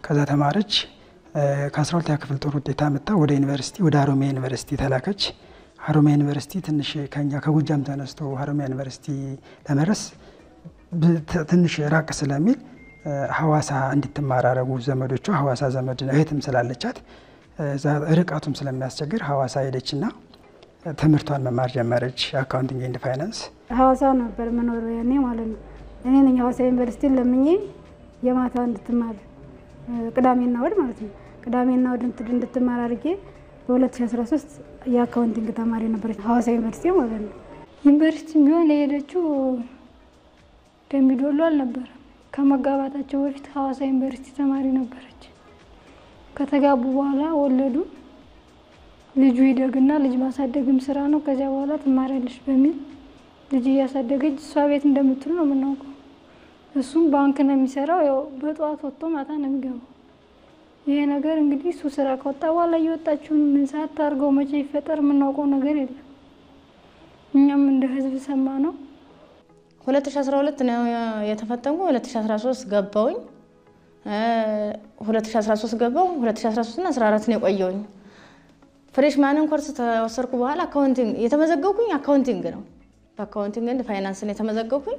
ከዛ ተማረች ከ12ኛ ክፍል ጥሩ ውጤት አመጣ ወደ ዩኒቨርሲቲ ወደ ሀሮማያ ዩኒቨርሲቲ ተላከች ሀሮማያ ዩኒቨርሲቲ ትንሽ ከኛ ከጎጃም ተነስቶ ሀሮማያ ዩኒቨርሲቲ ለመድረስ ትንሽ ራቅ ስለሚል ሐዋሳ እንድትማር አረጉ ዘመዶቿ ሐዋሳ ዘመድ እህትም ስላለቻት ርቀቱም ስለሚያስቸግር ሐዋሳ ሄደችና ትምህርቷን መማር ጀመረች አካውንቲንግ ኤንድ ፋይናንስ ሐዋሳ ነበር መኖር ያኔ ማለት ነው እኔ ነኝ ሐዋሳ ዩኒቨርሲቲ ለምኜ የማታ እንድትማር ቅዳሜና እሁድ ማለት ነው ቅዳሜና እሁድ እንድትማር አድርጌ በ2013 የአካውንቲንግ ተማሪ ነበረች ሐዋሳ ዩኒቨርሲቲ ማለት ነው ዩኒቨርሲቲ ቢሆን የሄደችው ደምቢዶሎ አልነበረም ከመጋባታቸው በፊት ሐዋሳ ዩኒቨርሲቲ ተማሪ ነበረች ከተጋቡ በኋላ ወለዱ ልጁ ይደግና ልጅ ማሳደግም ስራ ነው ከዚያ በኋላ ትማራለች በሚል ልጅ ያሳደገች እሷ ቤት እንደምትል ነው የምናውቀው እሱም ባንክ ነው የሚሰራው ያው በጧት ወጥቶ ማታ ነው የሚገባው ይሄ ነገር እንግዲህ እሱ ስራ ከወጣ በኋላ እየወጣችው ምን ሰዓት ታርገው መቼ ይፈጠር የምናውቀው ነገር የለም እኛም እንደ ህዝብ ሰማነው 2012 ነው የተፈተንኩ 2013 ገባውኝ 2013 ገባው 2013 እና 14 ነው የቆየውኝ ፍሬሽማንን ኮርስ ተወሰርኩ በኋላ አካውንቲንግ የተመዘገቡኝ አካውንቲንግ ነው በአካውንቲንግ ኤንድ ፋይናንስ ነው የተመዘገቡኝ